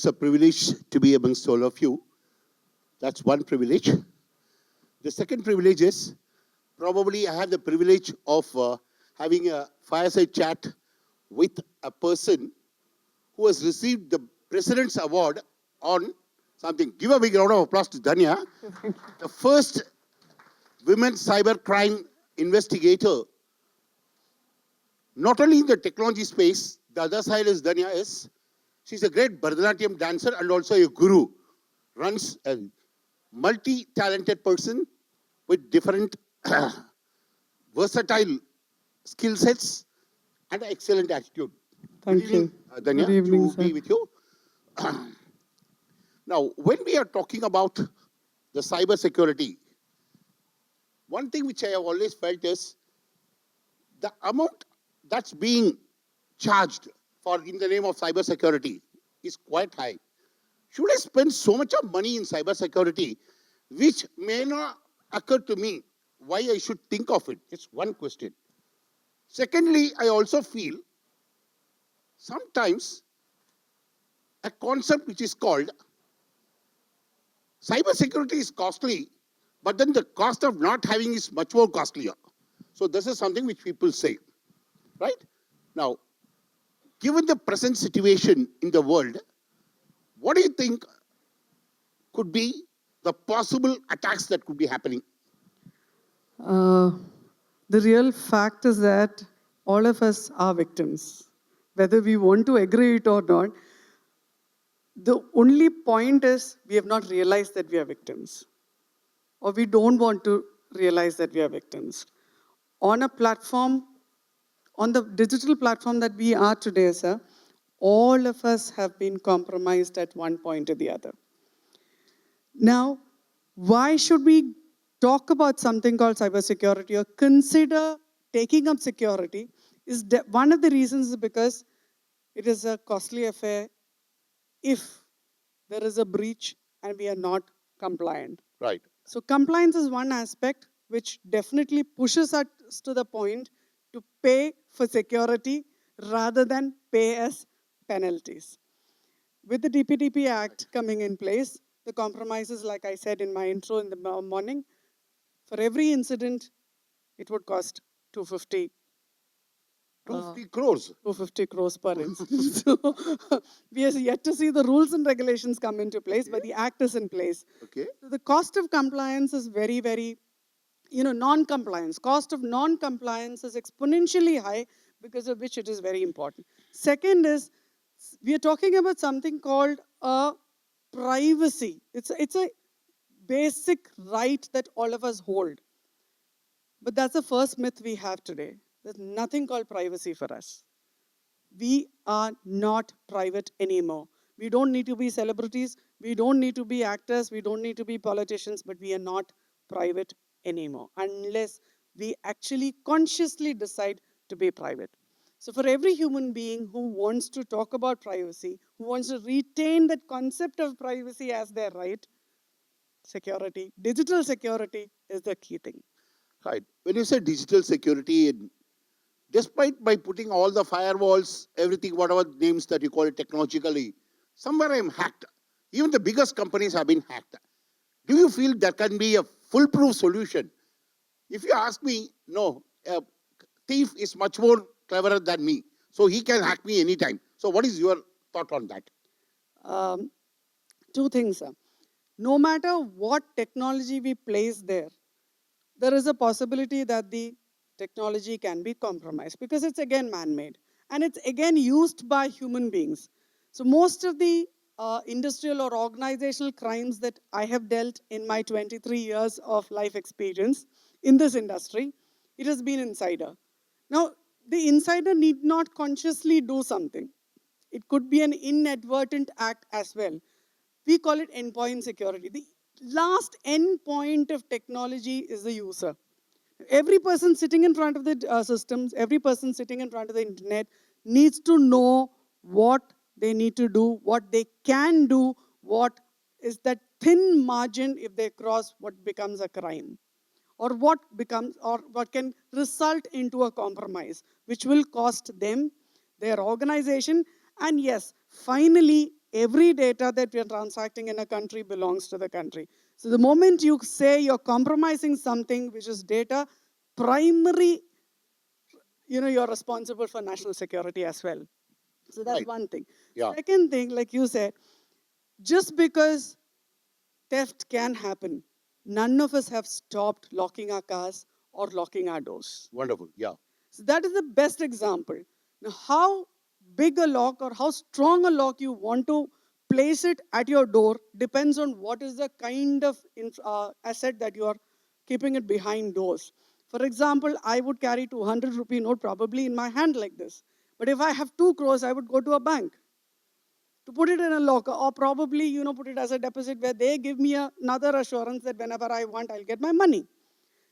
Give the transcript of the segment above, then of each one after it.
It's a privilege to be amongst all of you. That's one privilege. The second privilege is probably I have the privilege of having a fireside chat with a person who has received the President's Award on something. Give a big round of applause to Dhanya, the first women cybercrime investigator, not only in the technology space. The other side is Dhanya is, she's a great Bharatanatyam dancer and also a guru. Runs a multi-talented person with different versatile skill sets and excellent attitude. Thank you. Dhanya, Good evening, to be with you. Now, when we are talking about the cybersecurity, one thing which I have always felt is the amount that's being charged for in the name of cybersecurity is quite high. Should I spend so much of money in cybersecurity, which may not occur to me why I should think of it? It's one question. Secondly, I also feel sometimes a concept which is called cybersecurity is costly, but then the cost of not having is much more costlier. So this is something which people say, right? Now, given the present situation in the world, what do you think could be the possible attacks that could be happening? The real fact is that all of us are victims, whether we want to agree it or not. The only point is we have not realized that we are victims, or we don't want to realize that we are victims. On a platform, on the digital platform that we are today, sir, all of us have been compromised at one point or the other. Now, why should we talk about something called cybersecurity or consider taking up security? One of the reasons is because it is a costly affair if there is a breach and we are not compliant. Right. So compliance is one aspect which definitely pushes us to the point to pay for security rather than pay as penalties. With the DPDP Act coming in place, the compromises, like I said in my intro in the morning, for every incident, it would cost 250 crores. 250 crores per incident. So we are yet to see the rules and regulations come into place, but the act is in place. Okay. So the cost of compliance is very, very, non-compliance. Cost of non-compliance is exponentially high, because of which it is very important. Second is, we are talking about something called privacy. It's a basic right that all of us hold. But that's the first myth we have today. There's nothing called privacy for us. We are not private anymore. We don't need to be celebrities. We don't need to be actors. We don't need to be politicians, but we are not private anymore unless we actually consciously decide to be private. So for every human being who wants to talk about privacy, who wants to retain that concept of privacy as their right, security, digital security is the key thing. Right. When you say digital security, despite by putting all the firewalls, everything, whatever names that you call it technologically, somewhere I'm hacked. Even the biggest companies have been hacked. Do you feel there can be a foolproof solution? If you ask me, no, a thief is much more cleverer than me, so he can hack me anytime. So what is your thought on that? Two things, sir. No matter what technology we place there is a possibility that the technology can be compromised, because it's again man-made and it's again used by human beings. So most of the industrial or organizational crimes that I have dealt in my 23 years of life experience in this industry, it has been insider. Now, the insider need not consciously do something. It could be an inadvertent act as well. We call it endpoint security. The last endpoint of technology is the user. Every person sitting in front of the systems, every person sitting in front of the internet needs to know what they need to do, what they can do, what is that thin margin if they cross what becomes a crime, or what can result into a compromise, which will cost them, their organization, and yes, finally, every data that we are transacting in a country belongs to the country. So the moment you say you're compromising something which is data, primary, you're responsible for national security as well. So that's Right. one thing. Yeah. Second thing, like you said, just because theft can happen, none of us have stopped locking our cars or locking our doors. Wonderful. Yeah. So that is the best example. Now, how big a lock or how strong a lock you want to place it at your door depends on what is the kind of asset that you are keeping it behind doors. For example, I would carry 200 rupee note probably in my hand like this. But if I have 2 crores, I would go to a bank to put it in a locker, or probably, put it as a deposit where they give me another assurance that whenever I want, I'll get my money.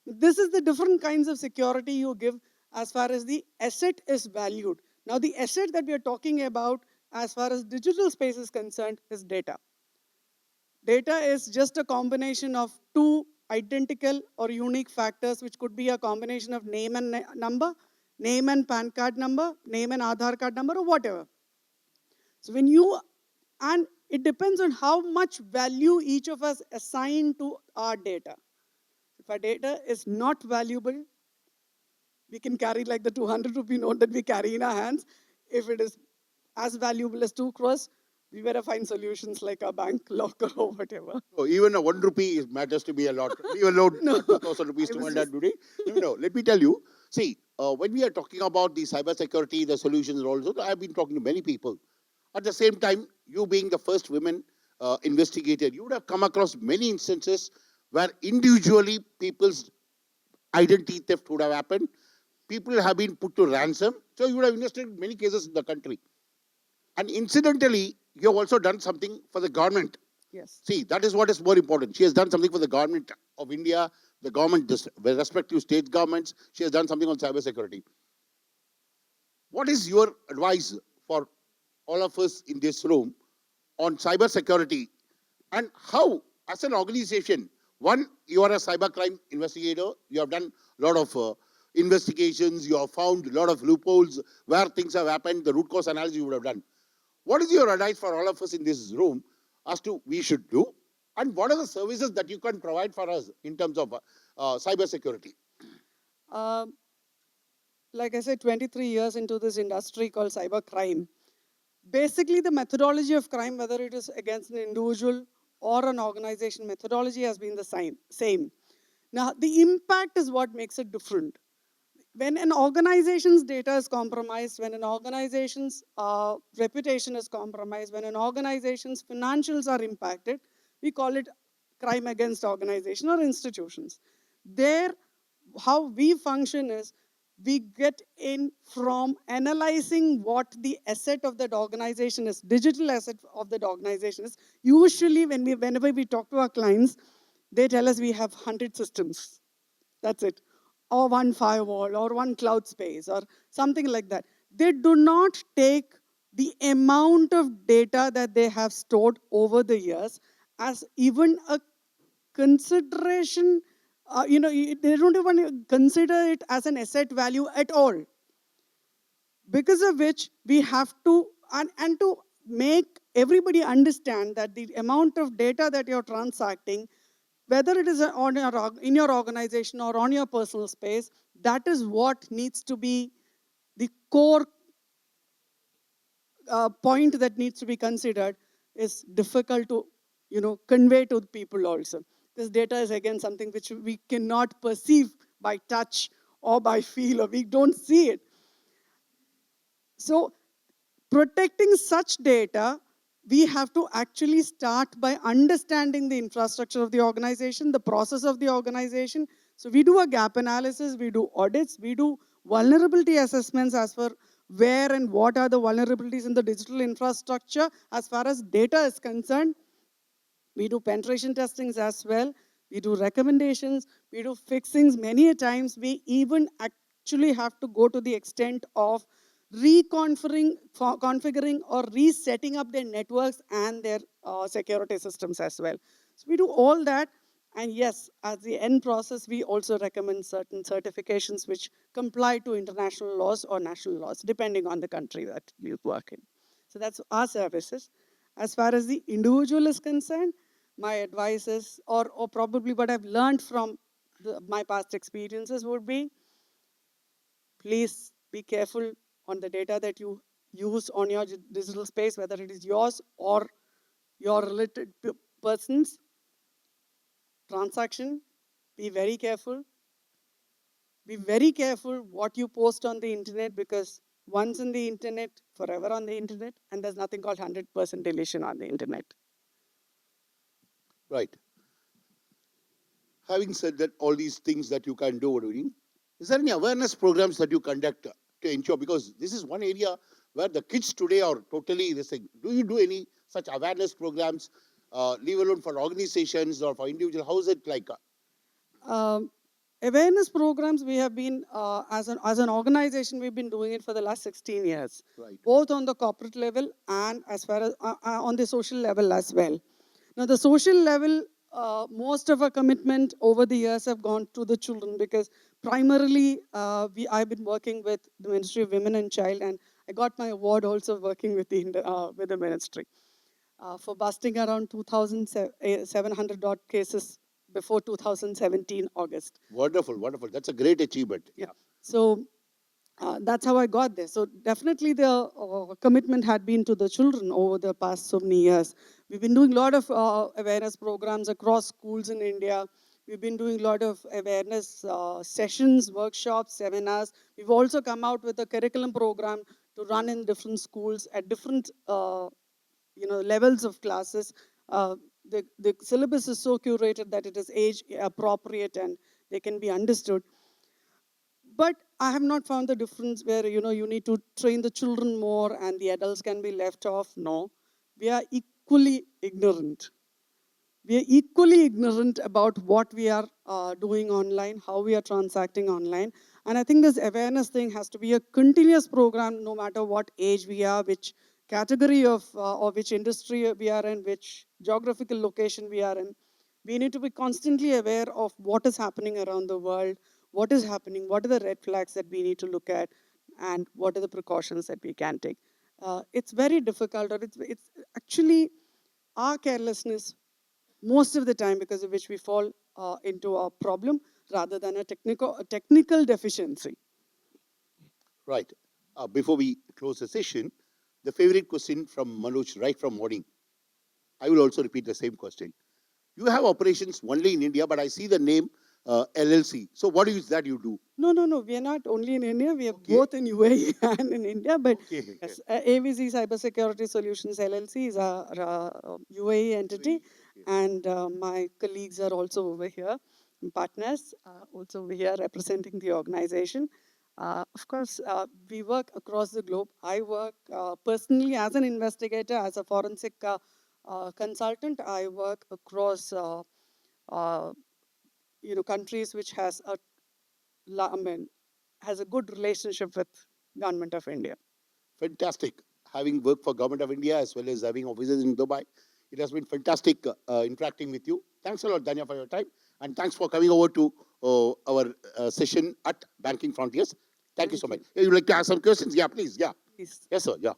This is the different kinds of security you give as far as the asset is valued. Now, the asset that we are talking about as far as digital space is concerned is data. Data is just a combination of 2 identical or unique factors, which could be a combination of name and number, name and PAN card number, name and Aadhaar card number, or whatever. So and it depends on how much value each of us assign to our data. If our data is not valuable, we can carry like the 200 rupee note that we carry in our hands. If it is as valuable as 2 crores, we better find solutions like a bank locker or whatever. So even a 1 rupee matters to me a lot. Even though No, 2,000 rupees, I was 200 just, today. No. Let me tell you. See, when we are talking about the cybersecurity, the solutions also, I've been talking to many people. At the same time, you being the first women investigator, you would have come across many instances where individually people's identity theft would have happened. People have been put to ransom. So you would have investigated many cases in the country. And incidentally, you have also done something for the government. yes. See, that is what is more important. She has done something for the government of India, the government, with respect to state governments. She has done something on cybersecurity. What is your advice for all of us in this room on cybersecurity, and how, as an organization, one, you are a cybercrime investigator, you have done a lot of investigations, you have found a lot of loopholes where things have happened, the root cause analysis you would have done. What is your advice for all of us in this room as to we should do, and what are the services that you can provide for us in terms of cybersecurity? Um, like I said, 23 years into this industry called cybercrime. Basically, the methodology of crime, whether it is against an individual or an organization, methodology has been the same. Now, the impact is what makes it different. When an organization's data is compromised, when an organization's reputation is compromised, when an organization's financials are impacted, we call it crime against organization or institutions. There, how we function is we get in from analyzing what the asset of that organization is, digital asset of that organization is. Usually, whenever we talk to our clients, they tell us we have 100 systems. That's it. Or one firewall, or one cloud space, or something like that. They do not take the amount of data that they have stored over the years as even a consideration. They don't even consider it as an asset value at all. Because of which we have to, and to make everybody understand that the amount of data that you're transacting, whether it is in your organization or on your personal space, that is what needs to be the core point that needs to be considered, is difficult to convey to the people also. This data is again something which we cannot perceive by touch or by feel, or we don't see it. So protecting such data, we have to actually start by understanding the infrastructure of the organization, the process of the organization. So we do a gap analysis, we do audits, we do vulnerability assessments as for where and what are the vulnerabilities in the digital infrastructure as far as data is concerned. We do penetration testings as well. We do recommendations. We do fixings. Many a times we even actually have to go to the extent of configuring or resetting up their networks and their security systems as well. So we do all that. And yes, as the end process, we also recommend certain certifications which comply to international laws or national laws, depending on the country that you work in. So that's our services. As far as the individual is concerned, my advice is, or probably what I've learned from my past experiences would be, please be careful on the data that you use on your digital space, whether it is yours or your related persons. Transaction, be very careful. Be very careful what you post on the internet, because once in the internet, forever on the internet, and there's nothing called 100% deletion on the internet. Right. Having said that, all these things that you can do, is there any awareness programs that you conduct to ensure? Because this is one area where the kids today are totally this thing. Do you do any such awareness programs, leave alone for organizations or for individual? How is it like? Um, Awareness programs, we have been, as an organization, we've been doing it for the last 16 years, Right. both on the corporate level and as far as on the social level as well. Now, the social level, most of our commitment over the years have gone to the children, because primarily I've been working with the Ministry of Women and Child, and I got my award also working with the ministry for busting around 2,700 odd cases before 2017 August. Wonderful, wonderful. That's a great achievement. Yeah. So that's how I got there. So definitely the commitment had been to the children over the past so many years. We've been doing a lot of awareness programs across schools in India. We've been doing a lot of awareness sessions, workshops, seminars. We've also come out with a curriculum program to run in different schools at different levels of classes. The syllabus is so curated that it is age appropriate and they can be understood. But I have not found the difference where you need to train the children more and the adults can be left off. No, we are equally ignorant. We are equally ignorant about what we are doing online, how we are transacting online. And I think this awareness thing has to be a continuous program, no matter what age we are, which category of or which industry we are in, which geographical location we are in. We need to be constantly aware of what is happening around the world, what is happening, what are the red flags that we need to look at, and what are the precautions that we can take. It's very difficult, or it's actually our carelessness most of the time, because of which we fall into a problem rather than a technical deficiency. Right. Before we close the session, the favorite question from Manoj right from morning. I will also repeat the same question. You have operations only in India, but I see the name LLC. So what is that you do? No. We are not only in India. We are both in UAE and in India. But yes, AVZ Cybersecurity Solutions LLC is a UAE entity, and my colleagues are also over here, partners also over here representing the organization. Of course, we work across the globe. I work personally as an investigator, as a forensic consultant. I work across uh, countries which has a good relationship with Government of India. Fantastic. Having worked for Government of India as well as having offices in Dubai, it has been fantastic interacting with you. Thanks a lot, Dhanya, for your time. And thanks for coming over to our session at Banking Frontiers. Thank you so much. You'd like to ask some questions? Yeah, please. Yeah. Please. Yes, sir. Yeah.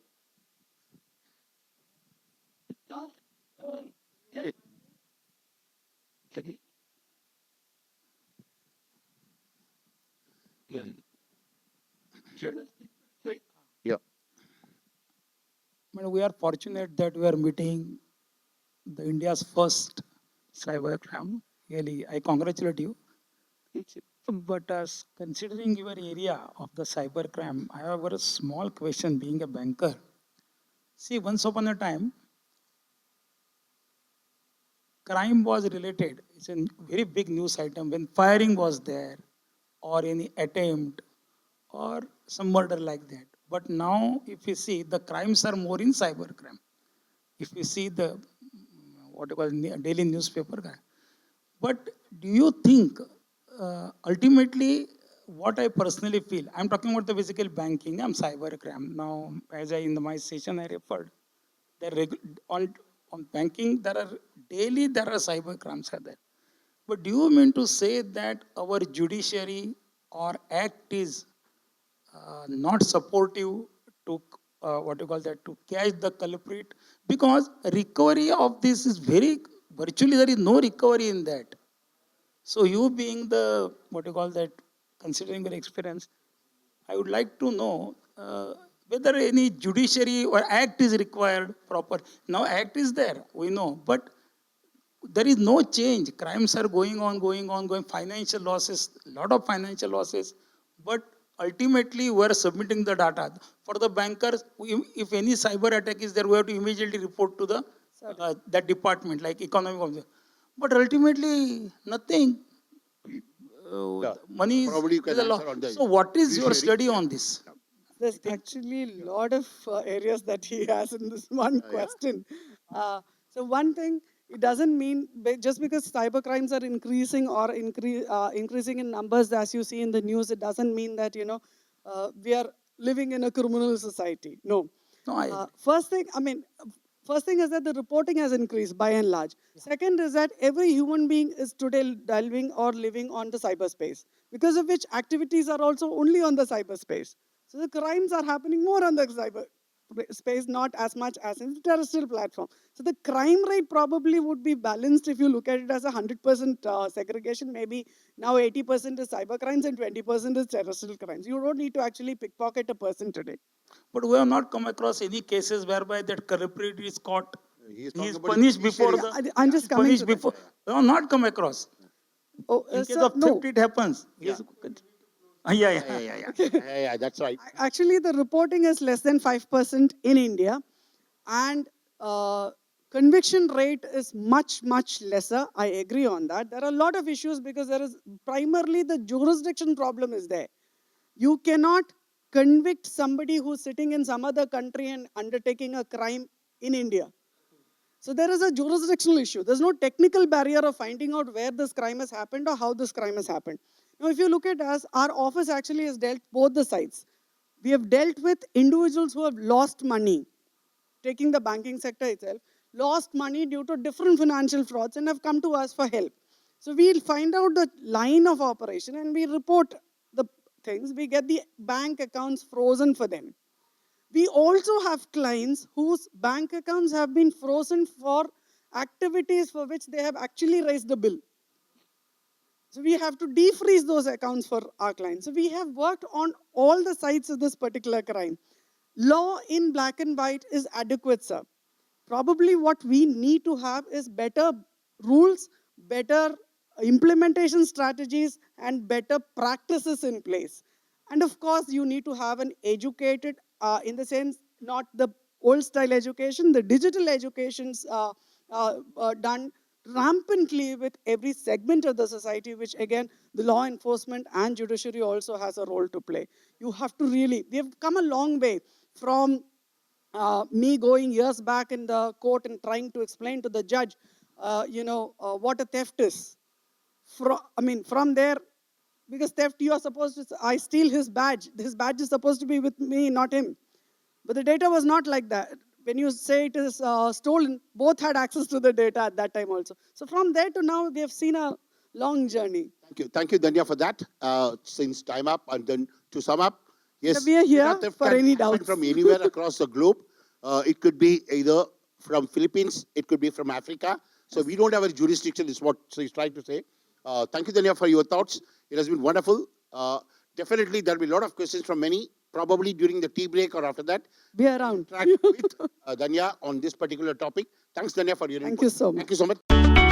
Yeah. But we are fortunate that we are meeting the India's first cybercrime. Really, I congratulate you. But as considering your area of the cybercrime, I have a very small question. Being a banker, see, once upon a time, crime was related. It's a very big news item when firing was there, or any attempt, or some murder like that. But now, if you see, the crimes are more in cybercrime. If you see the what you call daily newspaper guy. But do you think ultimately what I personally feel, I'm talking about the physical banking, I'm cybercrime. Now, as I in my session I referred, on banking there are daily there are cyber crimes are there. But do you mean to say that our judiciary or act is not supportive to what you call that, to catch the culprit, because recovery of this is very, virtually there is no recovery in that. So you being the, what you call that, considering your experience, I would like to know whether any judiciary or act is required proper. Now act is there, we know, but there is no change. Crimes are going, financial losses, lot of financial losses. But ultimately, we are submitting the data. For the bankers, if any cyber attack is there, we have to immediately report to the that department, like economic officer. But ultimately, nothing. Yeah. Money Probably you is can a answer law. on the So, what is your judiciary. study on this? There's actually a lot of areas that he has in this one question. So one thing, it doesn't mean just because cyber crimes are increasing or increasing in numbers, as you see in the news, it doesn't mean that we are living in a criminal society. No. No, I agree. First thing is that the reporting has increased by and large. Second is that every human being is today delving or living on the cyberspace, because of which activities are also only on the cyberspace. So the crimes are happening more on the cyber space, not as much as in the terrestrial platform. So the crime rate probably would be balanced if you look at it as 100% segregation. Maybe now 80% is cyber crimes and 20% is terrestrial crimes. You don't need to actually pickpocket a person today. But we have not come across any cases whereby that culprit is caught. He is He talking is about punished before judiciary. the. I'm He just is coming punished to that. before. We have not come across. Oh, In case sir, of no. theft, it happens. Yeah. Yeah. Yeah, that's right. Actually, the reporting is less than 5% in India, and conviction rate is much, much lesser. I agree on that. There are a lot of issues because there is primarily the jurisdiction problem is there. You cannot convict somebody who's sitting in some other country and undertaking a crime in India. So there is a jurisdictional issue. There's no technical barrier of finding out where this crime has happened or how this crime has happened. Now, if you look at us, our office actually has dealt both the sides. We have dealt with individuals who have lost money, taking the banking sector itself, lost money due to different financial frauds and have come to us for help. So we'll find out the line of operation and we report the things. We get the bank accounts frozen for them. We also have clients whose bank accounts have been frozen for activities for which they have actually raised the bill. So we have to defreeze those accounts for our clients. So we have worked on all the sides of this particular crime. Law in black and white is adequate, sir. Probably what we need to have is better rules, better implementation strategies, and better practices in place. And of course, you need to have an educated, in the sense, not the old style education, the digital education's done rampantly with every segment of the society, which again, the law enforcement and judiciary also has a role to play. You have to really, we have come a long way from me going years back in the court and trying to explain to the judge, what a theft is. From there, because theft, you are supposed to, I steal his badge. His badge is supposed to be with me, not him. But the data was not like that. When you say it is stolen, both had access to the data at that time also. So from there to now, we have seen a long journey. Thank you, Dhanya, for that. Since time up, and then to sum up, yes, We are here data theft for can any happen doubts. from anywhere across the globe. It could be either from Philippines, it could be from Africa. So we don't have a jurisdiction, is what he's trying to say. Thank you, Dhanya, for your thoughts. It has been wonderful. Definitely, there will be a lot of questions from many, probably during the tea break or after that. Be around. Interact with Dhanya on this particular topic. Thanks, Dhanya, for your input. Thank you so much. Thank you so much.